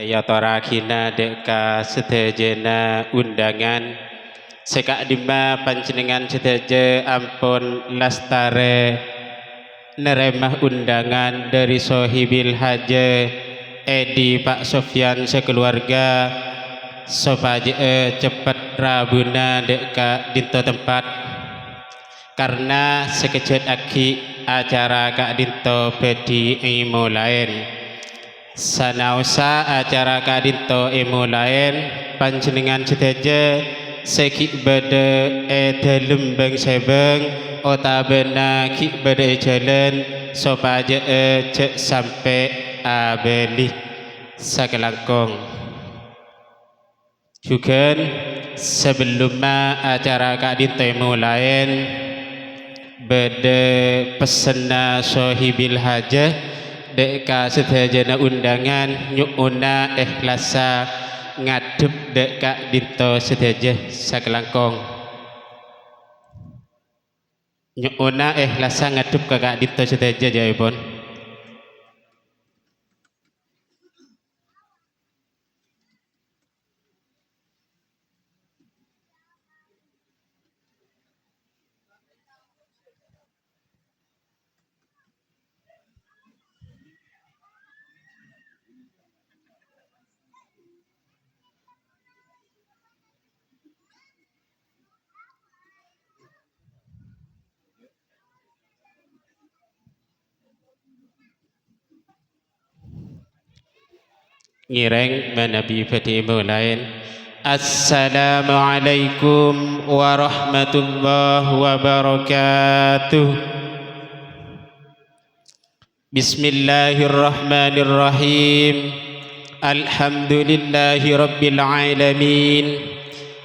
ya torakina deka sedejena undangan sekak dima panjenengan sedeje ampun lastare neremah undangan dari Sohibil Haje Edi Pak Sofyan sekeluarga supaya cepat rabuna deka dinto tempat karena sekejap aki acara Kak Dinto bedi mulai sanausa acara Kak Dinto mulai panjenengan sedeje seki bade dalem bang sebeng otabena ki bade jalan supaya cek sampai abeli sakelangkong juga sebelum acara Kak Dinto mulai bade pesena Sohibil Hajah deka sedajana undangan nyukuna ikhlasa ngadep deka Dinto sedaja sakelangkong nyukuna ikhlasa ngadep Kak Dinto sedaja jaipun. Ngireng manabi fati mulain. Assalamualaikum warahmatullahi wabarakatuh. Bismillahirrahmanirrahim. Alhamdulillahi rabbil alamin.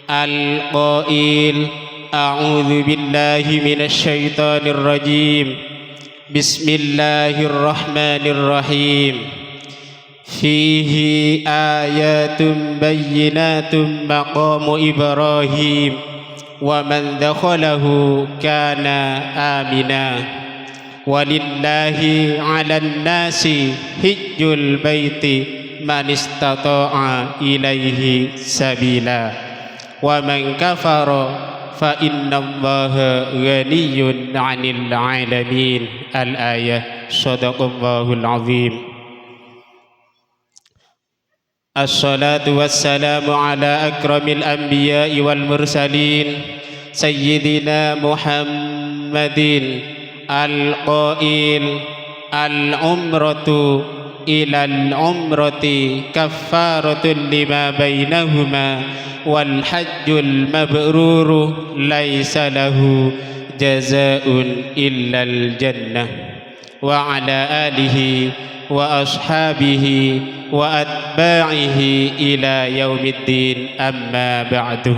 Al-qail a'udzu billahi minasyaitonir rajim. Bismillahirrahmanirrahim. Fihi ayatun bayyinatun maqamu Ibrahim wa man dakhalahu kana amina walillahi 'alan nasi hijjul baiti man istata'a ilaihi sabila wa man kafara fa innallaha ghaniyyun 'anil 'alamin. Al-ayah. Shadaqallahul 'azim. Assalatu wassalamu ala akramil anbiya'i wal mursalin Sayyidina Muhammadin al-qail al-umratu ilal umrati kaffaratul lima bainahuma wal hajjul mabruru laysa lahu jazaa'un illal jannah wa ala alihi wa ashabihi wa atba'ihi ila yaumiddin amma ba'du.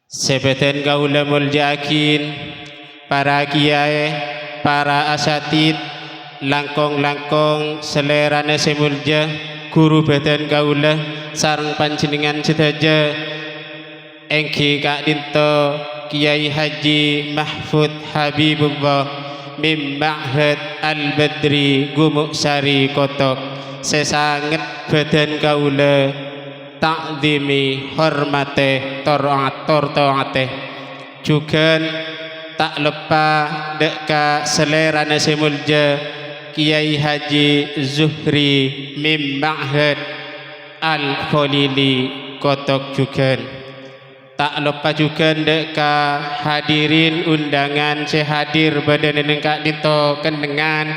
Sebeten kaula muljakin para kiai, para asatid, langkong-langkong selerane semulja guru beten kaula sareng panjenengan sedaja engki Kak Dinto Kiai Haji Mahfud Habibullah mim Ma'had Al-Badri Gumuk Sari Kotok sesanget badan kaula takdimi hormate tortoate juga tak lupa deka selerane semulja Kiai Haji Zuhri mim Ma'had Al-Khalili Kotok juga tak lupa juga deka hadirin undangan sehadir badan Kak Dinto kendengan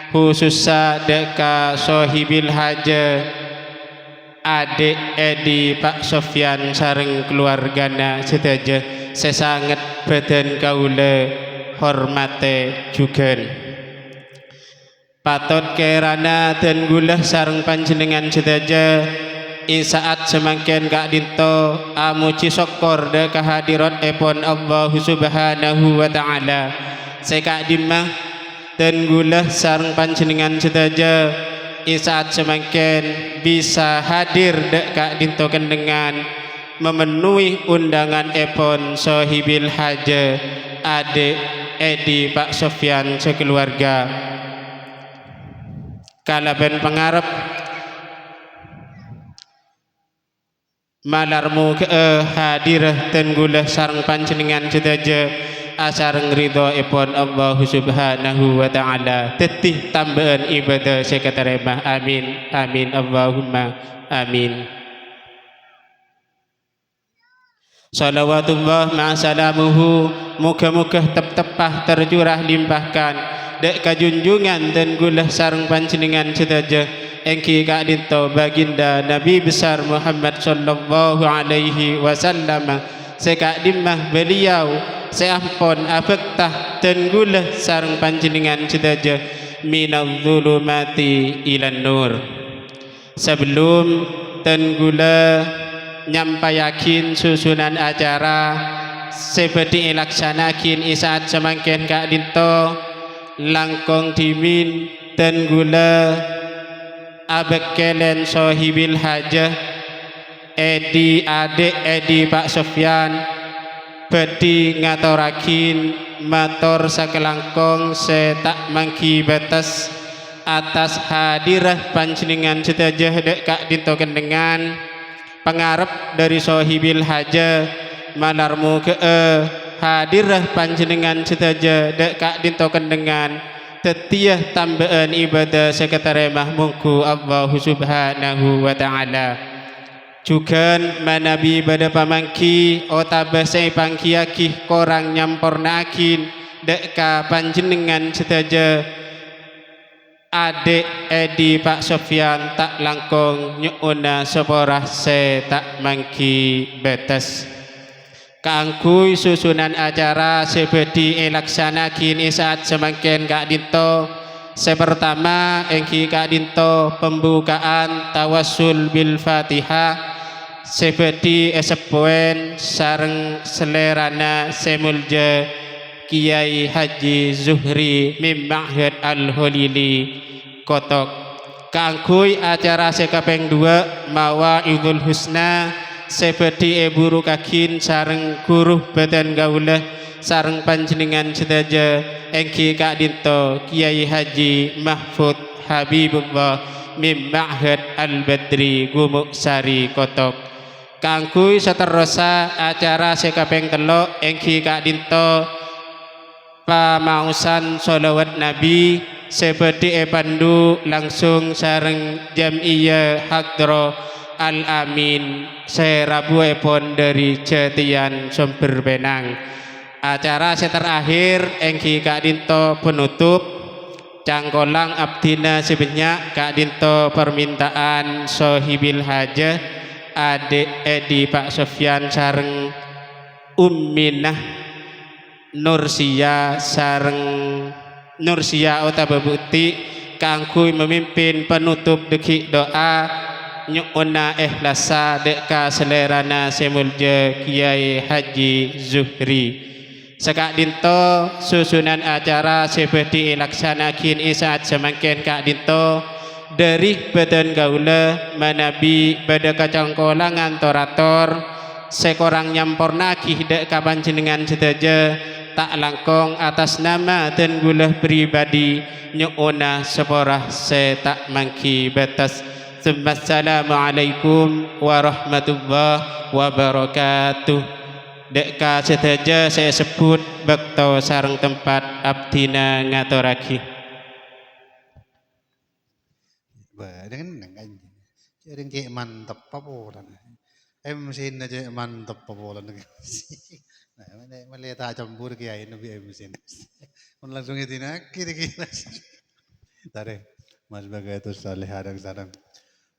khususnya deka Sohibil Haja adik Edi Pak Sofyan sareng keluargana sedaja sesanget badan kaula hormate juga patot kerana dan gulah sareng panjenengan sedaja saat semangkin Kak Dinto amuci syukur de kehadirat epon Allah Subhanahu wa taala sekak dimah dan gulah sareng panjenengan sedaja saat semangkin bisa hadir dek Kak Dinto kendengan memenuhi undangan epon Sohibil Haja adik Edi Pak Sofyan sekeluarga kalaben pengarep malarmu ke hadirah tenggulah sareng panjenengan sedaja asareng ridho ipun Allah subhanahu wa ta'ala tetih tambahan ibadah seketaremah amin amin Allahumma amin. Salawatullah ma'asalamuhu muka-muka tep-tepah tercurah limpahkan dek kajunjungan dan gulah sareng panjenengan sedaja engki kadinto baginda Nabi besar Muhammad sallallahu alaihi wasallam sekadimah beliau seampun abektah dan gulah sareng panjenengan sedaja minal zulumati ilan nur. Sebelum dan gulah nyampayakin susunan acara seperti laksanakin isaat semangkin kak dinto langkong dimin dan gula abekelen sohibil hajah edi adik edi Pak Sofyan bedi ngatorakin mator sakelangkong setak mangki batas atas hadirah panjenengan setajah dek kak dinto kendengan pengarep dari sohibil haja malarmu ke hadirah panjenengan sedaja dek kak dinto kendengan tetiah tambahan ibadah seketaremah mungku Allah subhanahu wa ta'ala juga manabi pada pamangki otabah saya pangkiakih korang nyampornakin dek ka panjenengan sedaja adik edi Pak Sofyan tak langkong nyuuna seporah se tak mangki betes kaangkui susunan acara seperti elaksanakin isaat semangkin kak dinto sepertama engki kak dinto pembukaan tawassul bil fatihah seperti esepuen sareng selerana semulja Kiai Haji Zuhri Mim Ma'had Al-Holili Kotok kaangkui acara sekapeng 2 Mawa'idul Husna seperti Ibu Rukakin sareng guruh badan gaulah sareng panjenengan sedaja engki kak dinto Kiai Haji Mahfud Habibullah Mim Ma'had Al-Badri Gumuk Sari Kotok kaangkui seterusnya acara sekapeng 3 engki kak dinto pamausan sholawat Nabi seperti pandu langsung sareng Jam'iyah Hadro Al-Amin serabu epon dari Jatian Sumber Benang. Acara terakhir engki kak dinto penutup cangkolang abdina sebanyak kak dinto permintaan sohibil hajah adik edi Pak Sofyan sareng Umminah Nursia sareng Nursia otababukti kangkui memimpin penutup dekik doa nyuuna ikhlasa deka selerana semulja Kiai Haji Zuhri sekak dinto susunan acara seperti laksanakin isaat semangkin kak dinto dari badan gaula manabi pada kacangkolangan torator sekorang nyampornakih dek kapan jenengan sedaja tak langkong atas nama dan gulah pribadi nyuuna seporah setak mangki batas. Assalamualaikum warahmatullahi wabarakatuh. Deka sedaja saya sebut bekto sareng tempat abdina ngaturaki. Dengan jaring cek mantep apa mesin aja mantep apa nah melihat campur kiai nabi mesin langsung itu nak kira-kira tarik mas bagai itu saleh hadang sarang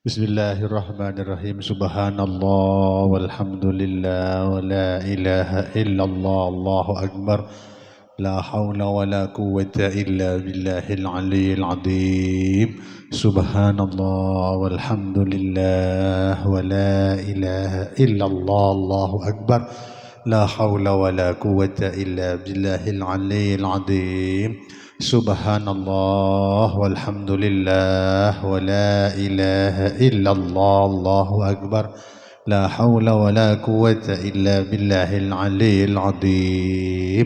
Bismillahirrahmanirrahim subhanallah walhamdulillah wa la ilaha illallah Allahu akbar la hawla wa la quwwata illa billahil aliyyil azim subhanallah walhamdulillah wa la ilaha illallah Allahu akbar لا حول ولا قوة إلا بالله العلي العظيم سبحان الله والحمد لله ولا إله إلا الله الله أكبر لا حول ولا قوة إلا بالله العلي العظيم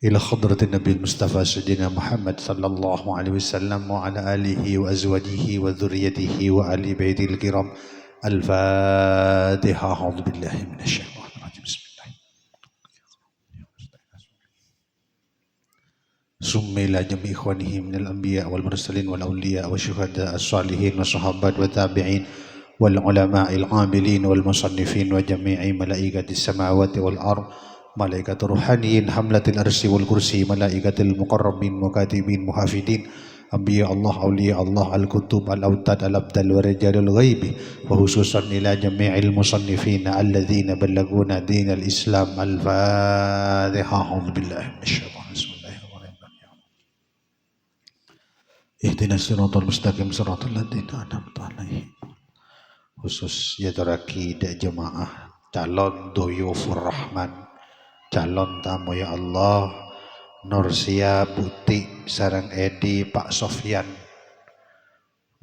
إلى حضرة النبي المصطفى سيدنا محمد صلى الله عليه وسلم وعلى آله وأزواجه وذريته وآل بيته الكرام Al-Fatihah. A'udzubillahi minasyaitonir rajim. ثم إلى جميع إخوانه من الأنبياء والمرسلين والأولياء والشهداء الصالحين والصحابة والتابعين والعلماء العاملين والمصنفين وجميع ملائكة السماوات والأرض، ملائكة الروحانيين حملة الأرش والكرسي، ملائكة المقربين مكاتبين محافظين، أنبياء الله أولياء الله الكتب الأوتاد الأبدال ورجال الغيب، وخصوصا إلى جميع المصنفين الذين بلغونا دين الإسلام. الفاتحة. أعوذ بالله من الشيطان. بسم الله الرحمن الرحيم. Ihdinas siratal mustaqim siratal ladzina an'amta 'alaihim. Khusus ya daraki da jemaah calon doyofur rahman, calon tamu ya Allah, Nursia Buti sareng Edi Pak Sofyan,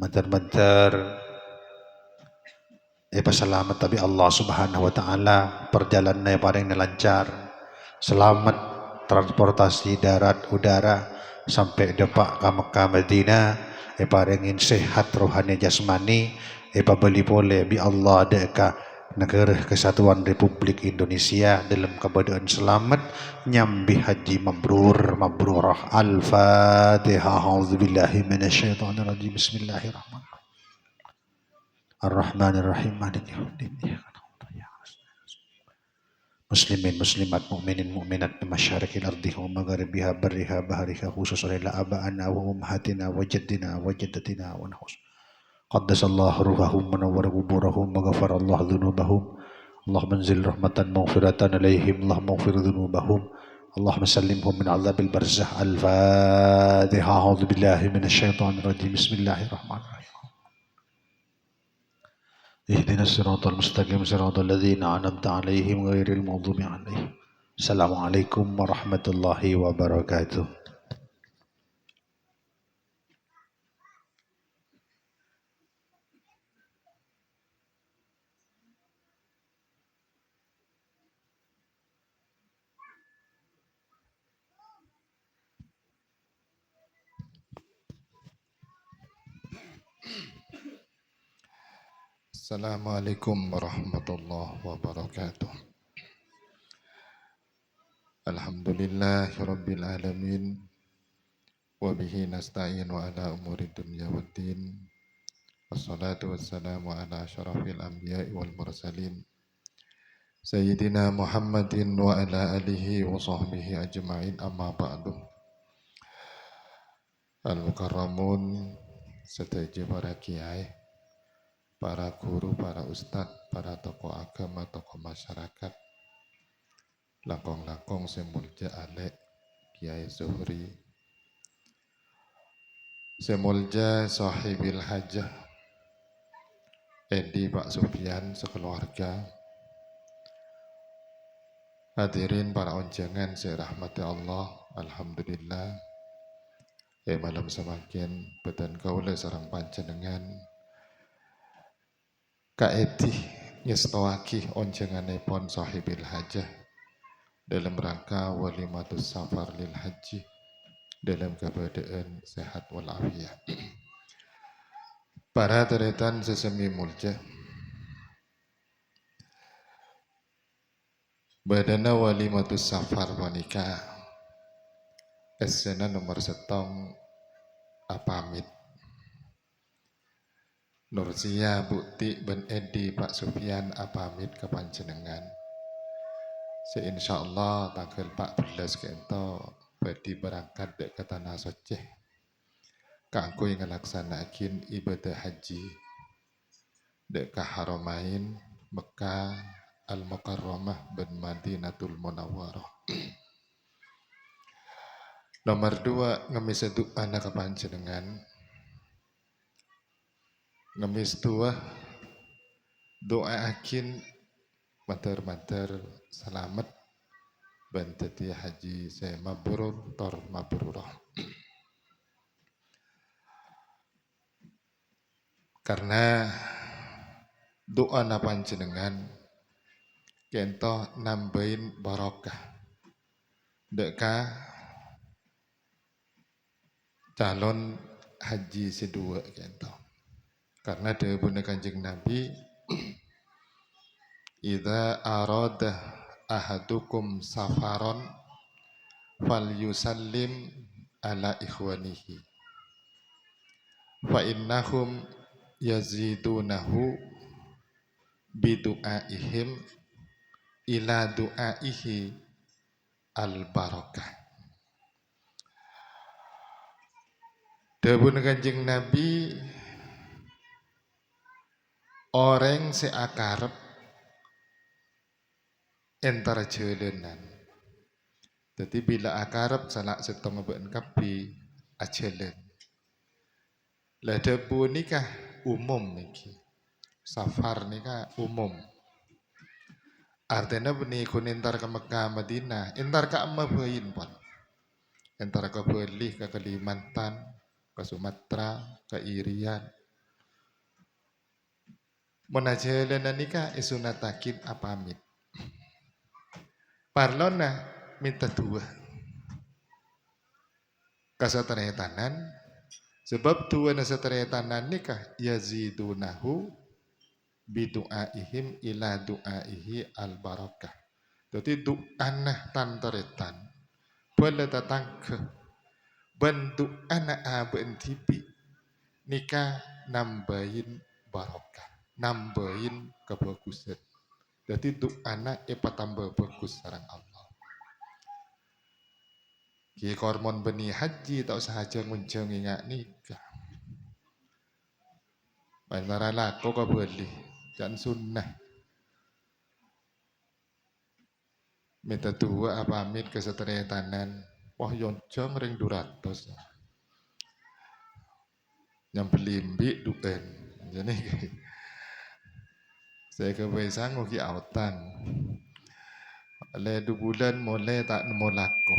menter-menter pasalamat tapi Allah subhanahu wa ta'ala perjalanannya paling lancar, selamat transportasi darat udara sampai depak ke Mekah Madinah, parengin sehat rohani jasmani, pabeli boleh bi Allah deka negara kesatuan Republik Indonesia dalam keadaan selamat nyambi haji mabrur mabrurah. Al-Fatihah. A'udzubillahi minasyaitonirrajim. Bismillahirrahmanirrahim. Ar-Rahmanir-Rahim. Maliki yaumiddin. Muslimin muslimat mu'minin mu'minat bi masyariqil ardi wa magharibiha barriha bahriha khususan ila aba'ana wa ummahatina wa jaddina wa jaddatina wa nahus qaddasallahu ruhahum wa nawwara quburahum wa ghafarallahu dhunubahum. Allahumma anzil rahmatan maghfiratan alaihim. Allahumma ighfir dhunubahum. Allahumma sallimhum min azabil barzakh. Al-Fatihah. A'udzu billahi minasyaitonir rajim. Bismillahirrahmanirrahim. Ihdinas siratal mustaqim siratal ladzina an'amta 'alaihim ghairil maghdubi 'alaihim. Assalamualaikum warahmatullahi wabarakatuh. Assalamualaikum warahmatullahi wabarakatuh. Alhamdulillahi rabbil alamin. Wa bihi nasta'in wa ala umuri dunya waddin. Wassalatu wassalamu ala asyrafil anbiya'i wal mursalin. Sayyidina Muhammadin wa ala alihi wa sahbihi ajma'in, amma ba'du. Al-mukarramun, sedaji para kiai, para guru, para ustadz, para tokoh agama, tokoh masyarakat, langkong-langkong semulja alek Kiai Zuhri, semulja sahibil hajah Edi Pak Sufyan sekeluarga, hadirin para onjangan serahmati Allah. Alhamdulillah malam semakin badan kaula sareng panjenengan kaedi ngestowaki onjanganipun sahibil hajah dalam rangka walimatus safar lil haji dalam keadaan sehat walafiat. Para teretan sesemi mulja, badana walimatus safar wanika esena nomor setong apamit Nursia Bukti ben Edi Pak Sufyan apamit ke panjenengan. Insyaallah tanggal 14 kento badi berangkat dek ke tanah suci kanggo ngelaksanakin ibadah haji dek ke Haramain Mekah Al-Mukarramah ben Madinatul Munawwarah. Nomor 2 ngemis itu anak panjenengan. Ngemis 2 doa akin mater-mater selamat bantati haji saya mabrur tor mabrurah. Karena doa na panjenengan kento nambahin barokah deka calon haji sedua kento. Karena dawuhna Kanjeng Nabi idza arada ahadukum safaron falyusallim ala ikhwanihi fa innahum yazidunahu bidu'aihim ila du'aihi al barakah. Dawuh Kanjeng Nabi, orang seakarep entar jelenan. Jadi bila akarep salak setengah ben kapi ajelen. Lah debu nikah umum niki. Safar nikah umum. Artinya benih kun entar ke Mekah Madinah, entar ke Amabain pun. Entar ke Bali, ke Kalimantan, ke Sumatera, ke Irian. Menajelenan nikah isunatakin apamit. Parlona minta dua. Kasatretanan sebab dua nasatretanan nikah yazidunahu bidu'aihim ila du'aihi al barakah. Jadi du'anah tantaretan boleh datang ke bentuk anak aben tipi nikah nambahin barakah, nambahin kebagusan. Jadi du'anak tambah bagus sarang Allah. Ki kormon beni haji tak usah aja nguncang ingat nikah. Antara lako ka boleh, dan sunnah. Minta dua apa amit kesetretanan. Wah yoncong ring 200. Yang belimbi duen. Jadi saya kebiasaan ngoki autan. Le 2 bulan mulai tak nemu lako.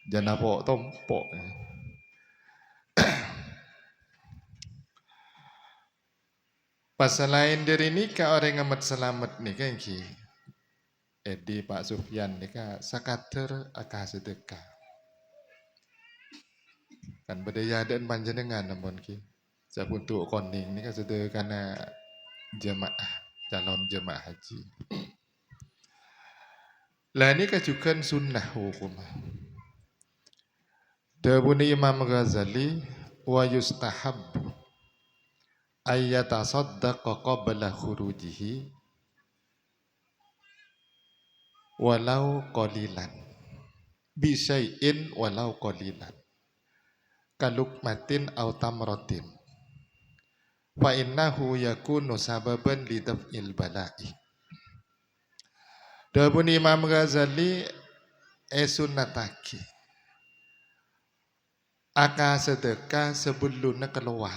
Jangan apa tompok. Pas selain dari nikah orang amat selamat nikah ki. Edi Pak Sufyan nikah sakater akah sedekah. Kan bedaya dan panjenengan namun ki. Sapuntuk koning nikah sedekah karena jemaah calon jemaah haji. Lah nikah juga sunnah hukum. Dawuh Imam Ghazali wa yustahab ayyatasaddaqa qabla khurujihi walau qalilan bisyai'in walau qalilan kalukmatin aw tamratin fa innahu yakunu sababan lidaf'il bala'i. Dawuh Imam Ghazali sunnataki aka sedekah sebelum keluar,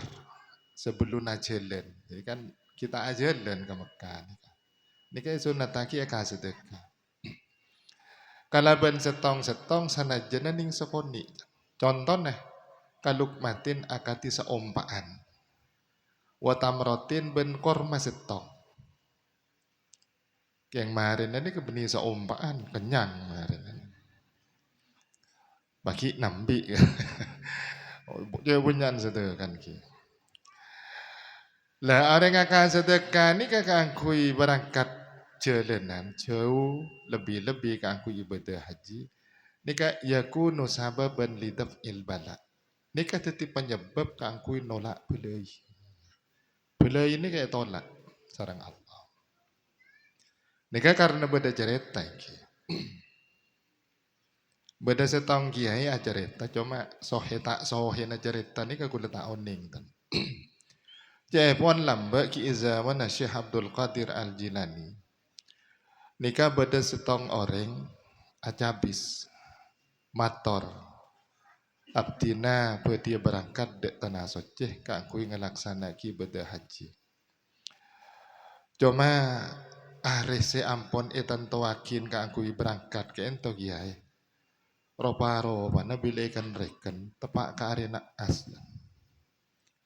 sebelum jalan. Jadi kan kita jalan ke Mekah. Ini kayak sunataki aka sedekah. Kalaban setong-setong sanajan ning sekoni. Contohnya kalukmatin akati seompaan. Watamrotin ben korma setong. Yang kemarin ini kebeni seompaan kenyang kemarin. Bagi nambi. Dia bunyan sedekah ki. Lah orang akan sedekah ni kakak angkui berangkat jalanan jauh lebih-lebih kakak ibadah haji. Nika yakunu sababan lidaf'il bala. Nika tetap penyebab kakak nolak belai. Belai ini kayak tolak sarang Allah. Nika karena beda cerita ki. Beda setong kiai ajareta cuma sohe tak sohe na cerita ni kagulat tak oning tan. Jepon lambak ki zaman Syekh Abdul Qadir Al Jilani. Nika beda setong orang acabis mator. Abdina dia berangkat dek tanah soceh kakui ngelaksana ki beda haji. Cuma rese ampon etan toakin kakui berangkat ke ento kiai. Ropa-ropa bila ikan reken tepak ke arena as.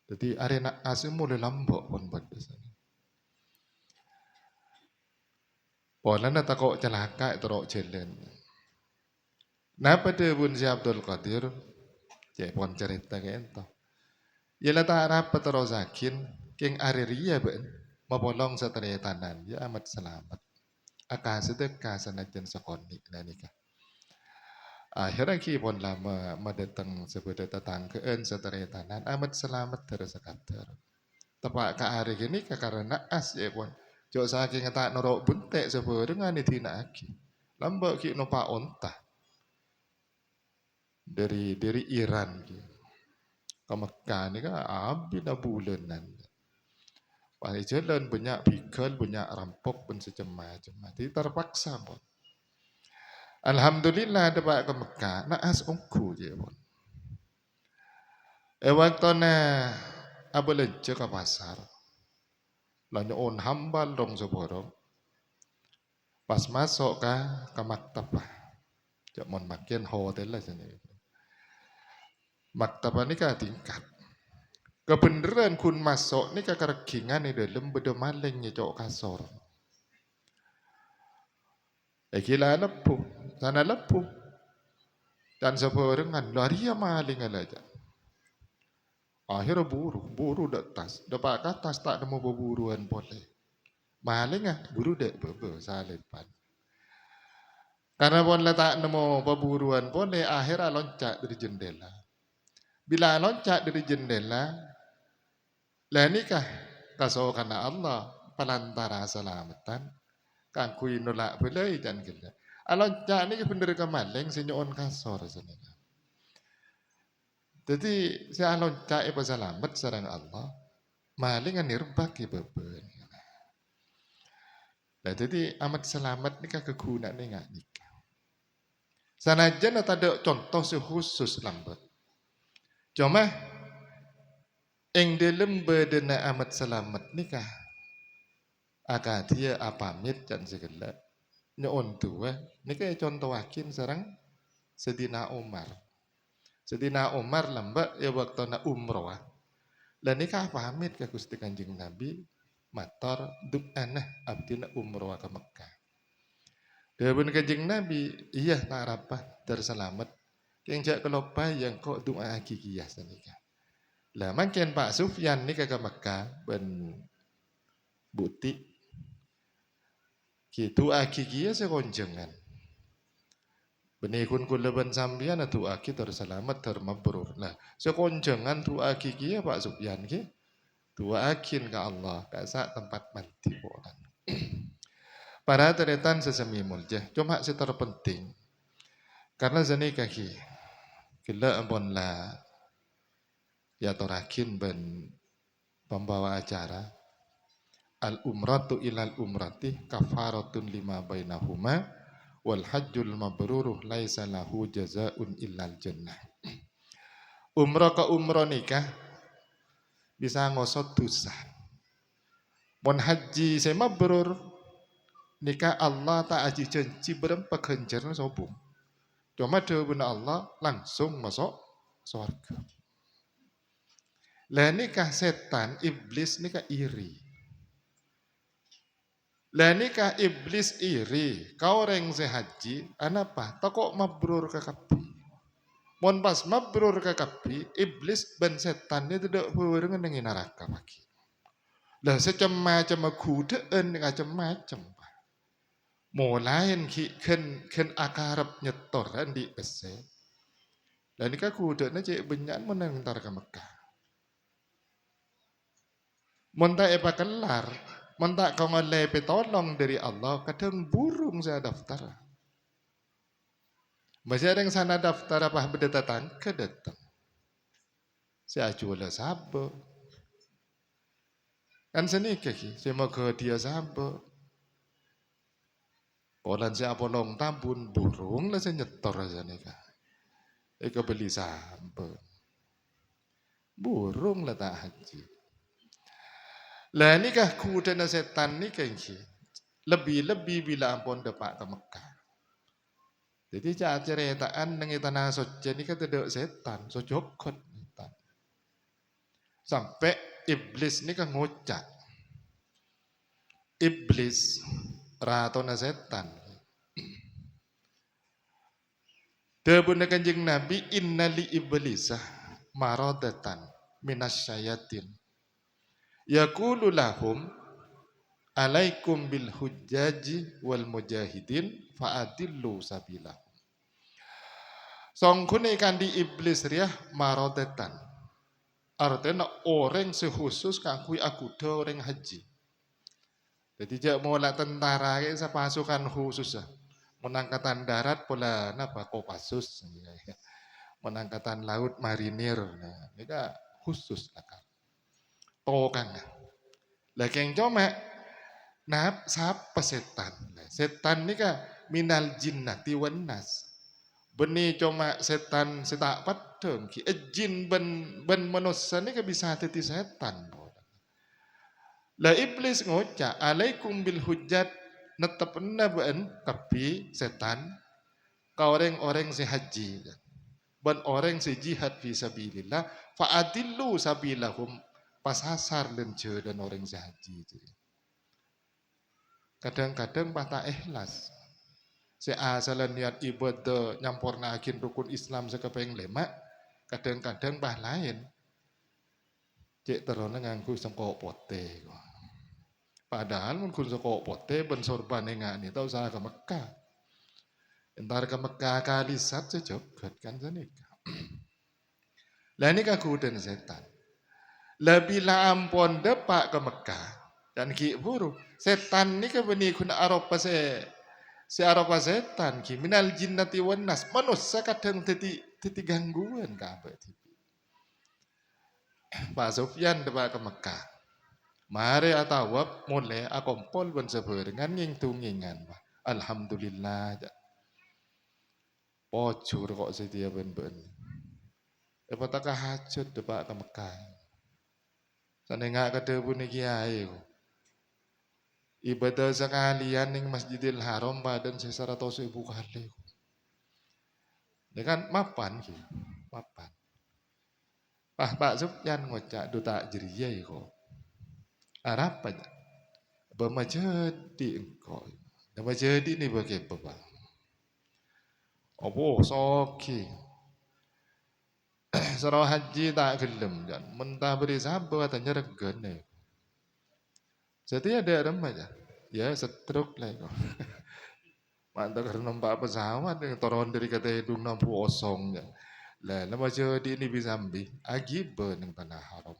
Jadi arena as mulai lambok pun pada sana. Pola na takok celaka terok jalan. Nah pada pun si Abdul Qadir cek pon cerita ke ento. Ialah tak rapat terok sakin keng ariria ben mapolong sataretanan ya amat selamat aka sedekah sanajan sakoni nah nikah akhirnya kipon lama madatang sebeda tatangkeen sataretanan amat selamat terus sekater tepak ka hari gini karena as ya pon jauh saking tak norok buntek sebeda ngani tina aki lambak ki no pa onta dari Iran ki ke Mekah ni kan abis bulanan. Wah jalan banyak pikul, banyak rampok pun macam-macam. Jadi terpaksa pun. Alhamdulillah ada ke Mekah, naas ongku je pun. Waktu na abu lenca ke pasar, lalu on hambal dong seborong. Pas masuk ke maktabah, jangan makin hotel lah sini. Maktabah ni kan tingkat. Kebenaran kun masuk ni kekerkingan ni dalam beda malingnya cok kasor. Kila lepuh, sana lepuh. Dan sebarengan lari ya maling aja. Akhirnya buru dak tas. Dapat ke tas tak nemu beburuan boleh. Maling buru dak bebe salepan. Karena pun tak nemu beburuan boleh, akhirnya loncat dari jendela. Bila loncat dari jendela, lah nikah kaso kana Allah pelantara selamatan kan kui nolak belai dan gila alon cak ni bener ke maling senyon kasor sana jadi si alon cak ipa selamat sarang Allah maling nirbak ki beben nah jadi amat selamat nikah keguna ni ngak nikah sanajan ada contoh khusus lambat cuma eng dalam bedena amat selamat nikah aka dia apamit dan segala nyon tua ni kayak contoh wakin sarang Sedina Umar lambak ya waktu na umroh dan ni kah pamit ke Gusti Kanjeng Nabi matar duk aneh abdi na umroh ke Mekah dia pun Kanjeng Nabi iya tak rapah terselamat yang jak kelopai yang kok doa kikiyah sanika lah makin Pak Sufyan ni ke Mekah ben buti Kitu aki kia sekonjengan. Benikun kuleban sambian tu aki terselamat termabrur. Nah, sekonjengan tu aki kia Pak Sufyan ki. Tu akin ke Allah, ke sak tempat mati bolan. Para teretan sesemi muljah, cuma setar penting. Karena zani kaki. Kila ampun lah ya torakin ben pembawa acara. Al-umratu ilal umrati kafaratun lima bainahuma wal hajjul mabruruh laisa lahu jazaun illal jannah. Umrah ke umrah nikah bisa ngosot dosa. Mon haji saya mabrur nikah Allah tak aji janji berempat kencer sobung. Cuma dewan Allah langsung masuk surga. Lah nikah setan iblis nikah iri. Lah nikah iblis iri, kau reng sehaji, anapa? Takok mabrur ke kapi. Mon pas mabrur ke kapi, iblis ben setan dia tidak bereng dengan neraka lagi. Lah secam-macam kudeen macam-macam. Mulain ki ken akarap nyetoran di pese. Lah nikah kudeen aja benyan menentar ke Mekah. Mon tak apa kelar. Mentak kau ngelepe tolong dari Allah, kadang burung saya daftar. Masih ada yang sana daftar apa beda datang, kedatang. Saya jual sabo. Kan senikah ki, saya mau ke dia sabo. Polan saya polong tabun burung lah saya nyetor aja nikah. Eka beli sabo. Burung lah tak haji. Lah nikah kuda na setan nikah ini lebih-lebih bila ampun dapat ke Mekah. Jadi cara ceritaan dengan tanah soja nikah tidak setan, sojokot setan. Sampai iblis nikah ngocak. Iblis ratona setan. Debuna Kanjeng Nabi innali iblisah maradatan minasyayatin. Yaqulu lahum alaikum bil hujjaji wal mujahidin fa'adillu sabilah. Songkune kandi iblis riah marodetan. Artinya orang sekhusus kakui akuda orang haji. Jadi jak mulai tentara ke pasukan khusus ah. Menangkatan darat pola napa Kopassus. Menangkatan laut marinir. Nah, ini kan khusus lah kan. Tokan. Lah keng cuma nah siapa setan? Setan ni kan minal jinnati wan nas. Beni cuma setan setak padeng ki jin ben manusia ni kan bisa teti setan. Lah iblis ngocak alaikum bil hujjat netepna ben tapi setan kau orang-orang si haji ben orang si jihad fi sabilillah fa adillu sabilahum pasasar lence dan orang si haji. Kadang-kadang patah ikhlas. Si asalan niat ibadah nyampurna akin rukun Islam sekepeng lema, kadang-kadang bah lain. Cek terona ngangku sengkok pote. Padahal mun kun sengkok pote ben sorban ngani tau usaha ke Mekah. Entar ke Mekah kali sat joget kan zanika. Lah ini kakudan setan. Lah bila ampun depak ke Mekah dan ki buru setan ni ke beni kun aropa si aropa setan ki minal jinnati wan nas manusia kadang teti gangguan ka apa Pak Sufyan depak ke Mekah. Mare atawab mulai akompol ben seberengan yang tungingan. Alhamdulillah. Pocur kok setia ben-ben. Epataka hajat depak ke Mekah. Sanengak kada pun kiai. Ibadah sekalian ning Masjidil Haram badan 100.000 kali. Ini kan mapan ki. Mapan. Pak Sufyan ngocak duta jeriyai kok. Arab aja. Bama jadi engkau. Bama jadi ni bagaimana? Apa soki. Sarau haji tak gelem dan mentah beri sabar tanya regen ni. Jadi ada remaja. Ya setruk lah kau. Mantap karena nampak pesawat yang turun dari kata hidung 60 ya. Lah nama jadi ni bisa ambil agib neng tanah haram.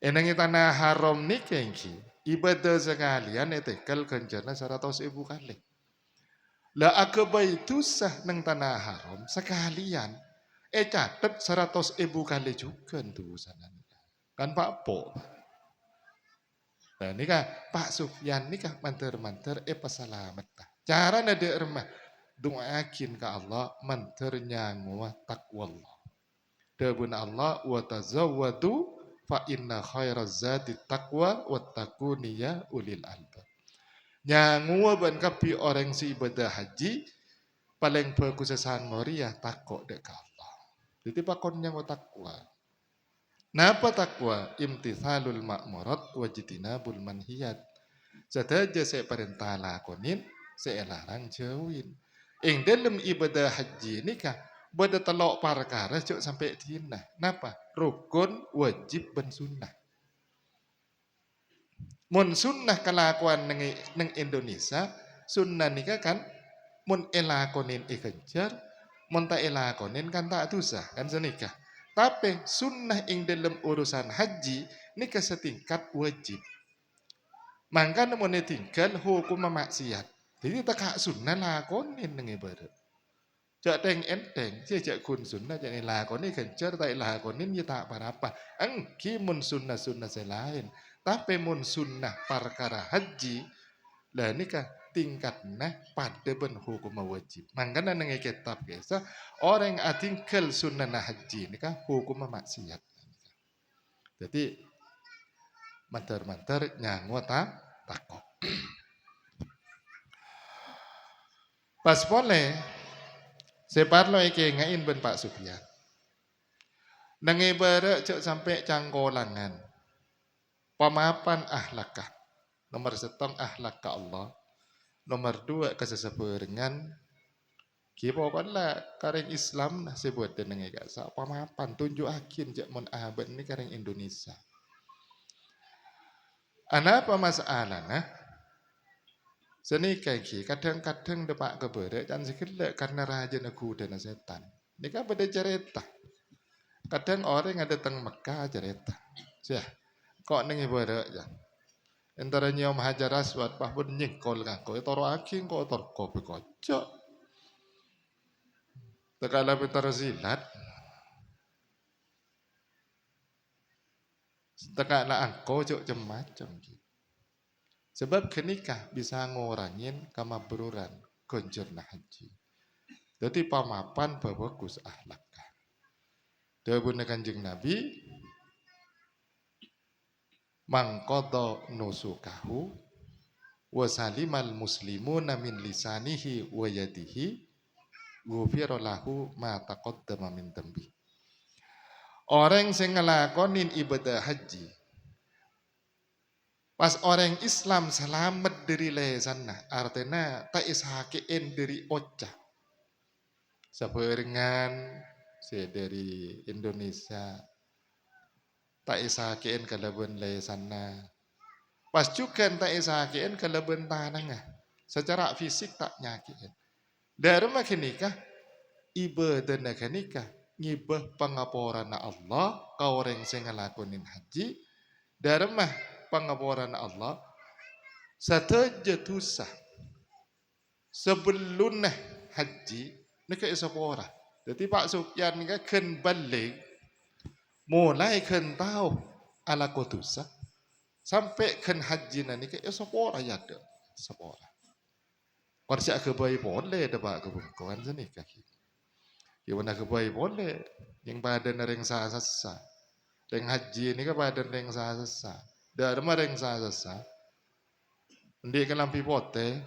Enang tanah haram ni kengki ibadah sekalian etekal kencana 100.000 kali. Lah akaba itu sah neng tanah haram sekalian catat 100.000 kali juga tuh sana. Kan Pak Po. Nah ini kan Pak Sufyan ni kan manter-manter pasalamat. Cara nade remah doakin ke Allah manternya nguah takwallah. Dabun Allah wa tazawwadu fa inna khairaz zati taqwa wattaquni ya ulil albab. Nyangua ban kapi orang si ibadah haji paling bagus sesangori ya takok dek Allah. Jadi pakonnya wa takwa. Napa takwa? Imtithalul ma'murat wa jitinabul manhiyat. Sadaja saya perintah lakonin, saya larang jauhin. Ing dalam ibadah haji ni kah bada telok perkara cok sampai tina. Napa? Rukun, wajib, dan sunnah. Mun sunnah kelakuan neng Indonesia, sunnah nikah kan mun elakonin ikenjar, mun tak elakonin kan tak dosa, kan senikah. Tapi sunnah ing dalam urusan haji nikah setingkat wajib. Mangka mun tinggal hukum maksiat. Jadi tak sunnah lakonin neng ibadah. Jak teng enteng, jak kun sunnah jak lakonin kencar tak lakonin ya tak apa-apa. Engki mun sunnah selain. Tapi mun sunnah perkara haji, lah ini kan tingkatnya pada ben hukum wajib. Mangkana nang kitab biasa orang atingkel sunnah haji ini kan hukum maksiat. Jadi mantar-mantar nyangwa takok. Pas boleh separlo iki ngain ben Pak Sufyan. Nang ibarat cok sampai cangkolangan. Pemapan ahlakah. Nomor 1 ahlak ke Allah. Nomor 2 keseseberengan. Kipo lah kareng Islam nah sebut dan nang ikasa. Pemapan tunjuk akin jak mon abad ni kareng Indonesia. Apa masalahnya? Seni kaki kadang-kadang depak kebere dan sekele karena raja aku dan setan. Ini kan pada cerita. Kadang orang ada teng Mekah cerita. Siah, kok nengi bere ya. Antara nyom hajar aswad pah pun nyengkol kangko toro aking kok tor kopi kocok. Tekala pintar silat. Tekala angko cok macam gitu. Sebab kenikah bisa ngurangin kamabruran konjurna haji. Jadi pamapan bagus akhlak. Dawuhna Kanjeng Nabi mangqadha nusukahu wa salimal muslimuna min lisanihi wa yadihi ghufira lahu ma taqaddama min dambi. Orang sing ngelakonin ibadah haji pas orang Islam selamat dari lesanna artinya tak ishakein dari ocah saberengan dari Indonesia tak ishakein kalaban lesanna pas juga tak ishakein kalaban tanangah secara fisik tak nyakiin dari makin nikah ibadah nikah ngibah pengapuran Allah kau orang sing ngelakonin haji dari mah pengapuran Allah sataja tusah sebelum haji nika isapora. Jadi Pak Sufyan nika ken balik mulai ken tahu ala kutusa sampai ken haji nani nika isapora ya ada sapora. Korsia kebai boleh ada Pak kebungkuan sini kaki. Gimana kebai boleh yang badan ring sasa ring haji nika badan ring sasa. Dharma ring sasa. Ndi kelampi pote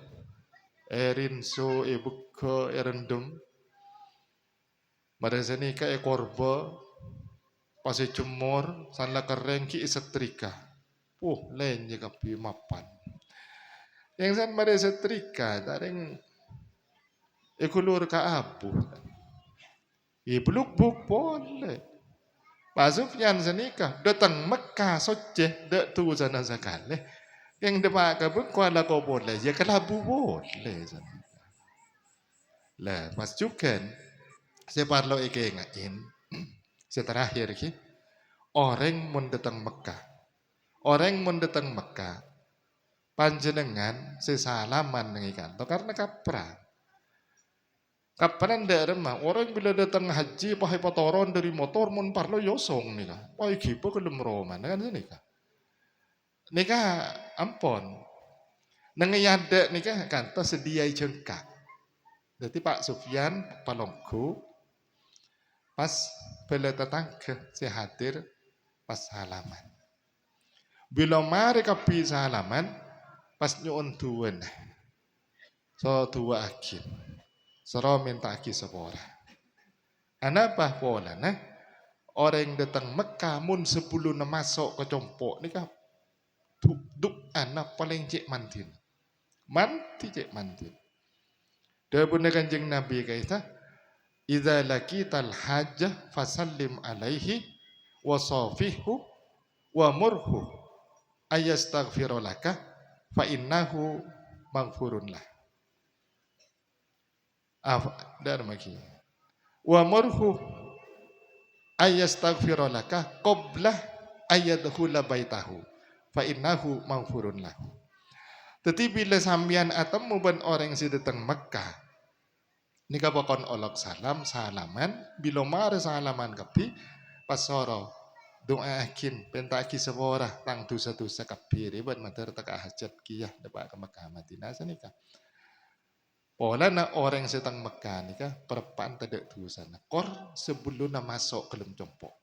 erinso ibuko erendung pada sini ka korba pasi cemor sanla keren ki isetrika lain je kapi mapan yang san pada setrika taring ikulur ka abu ibuluk buk boleh Pasufyan senikah datang Mekah soceh dak tu sana sakale yang demak kabun kuala kau boleh ya kelabu boleh sana lah pas juga saya parlo ike ngain seterakhir ki orang mendatang Mekah orang mendatang Mekah panjenengan sesalaman dengan karena kaparan daerah orang bila datang haji pakai patoron dari motor mon parlo yosong nih kah pakai kipo ke lemroman kan sini kah nikah ampon nengayade nikah kanta sediai cengkak jadi Pak Sufyan palongku pas bela tetangga saya hadir pas halaman bila mari kapi halaman pas nyuun tuan so dua akhir sero minta aki sepora anapa pola nah orang datang Mekah mun 10 masuk ke compok ni kah duk anak paling cek mantin cek mantin dah bunda Kanjeng Nabi kata idza laqital hajjah fasallim alaihi wa safihu wa murhu ayastaghfiru laka fa innahu maghfurun lah dan maki wa murhu ayastaghfiru laka qabla ayadkhula baitahu fa innahu maghfurun lahu. Tetapi bila sambian atem muban orang si datang Mekah ni kapakon olok salaman bila mare salaman kapi pasoro doa akin pentaki sebora tang dosa-dosa kapi ribat mater taka hajat kiyah dapat ke Mekah Madinah sanika. Pola na orang setang Mekah nika perpan tadak dosa na kor sebelum na masuk ke dalam compok.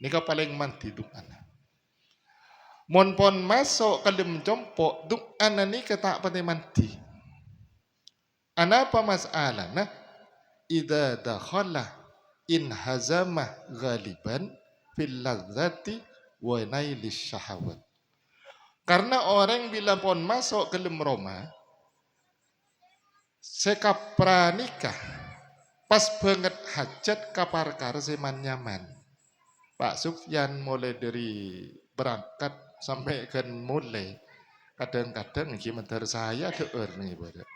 Nika paling manti doa. Mon pon masuk ke dalam compok doa nika tak pandai manti. Anapa masalahnya? Idza dakhala in hazamah ghaliban fil ladzati wa nailis syahawat. Karena orang bila pon masuk ke dalam Roma sekapra nikah pas banget hajat kapar seman nyaman. Pak Sufyan mulai dari berangkat sampai kan mulai kadang-kadang gimana saya ke nih pada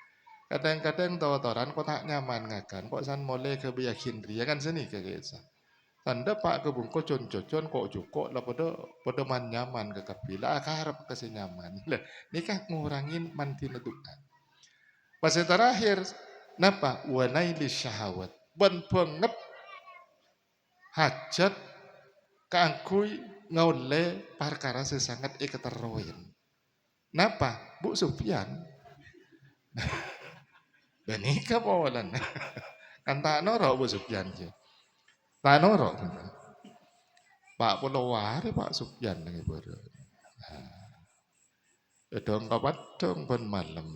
kadang-kadang tawaran kok tak nyaman ngakan kok san mulai ke biakin dia kan seni ke gitu tanda pak ke bungko con kok cukup lah pada man nyaman ke kapila harap kasih nyaman lah ini kan ngurangin mantina duka pas terakhir napa wanaili syahwat ban banget hajat keangkui ngaule perkara sesangat iketeroin napa Bu Sufyan dan nikah pawalan kan tak noro Bu Sufyan je tak noro Pak Poloware Pak Sufyan lagi baru dong kapan dong ben malam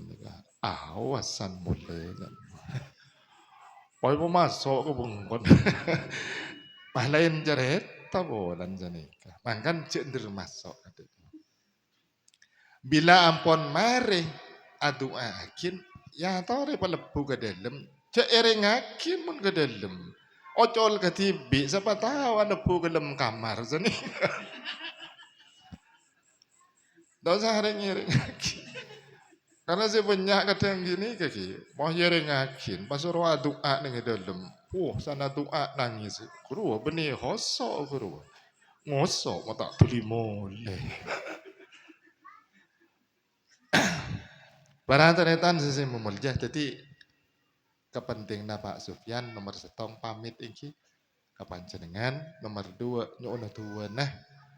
awasan mulai kan poi mau masuk ke bungkon lain jeret tabolan janika mangkan cender masuk bila ampon mare adu akin ya tore palebu ke dalam ceering akin mun ke dalam ocol ke tibi siapa tahu lebu ke dalam kamar jani dosa hari akin karena saya banyak kadang gini kaki mau nyering akin pas suruh doa nih dalam sana doa nangis kuru benih hosok kuru ngosok mau tak tuli mulai para teretan sesi memuljah jadi kepentingna Pak Sufyan nomor setong pamit iki kapanjenengan nomor dua nyono dua nah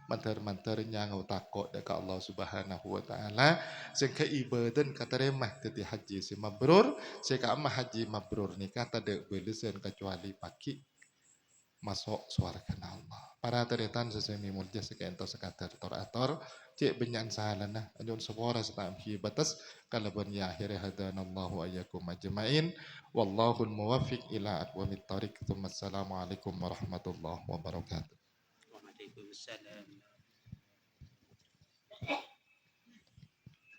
mantar-mantar nyangau takut dekat Allah Subhanahu wa taala sing keibadan kateremah dadi haji si mabrur sing amah haji mabrur nikah tade belesen kecuali paki masuk surga Allah. Para teretan sesemi mulja sekento sekadar torator cek benyan salana anjon sepora setam hi batas kalaban ya akhir hadanallahu ayyakum ajmain wallahul muwaffiq ila aqwamit thoriq. Assalamualaikum warahmatullahi wabarakatuh. Waalaikumsalam.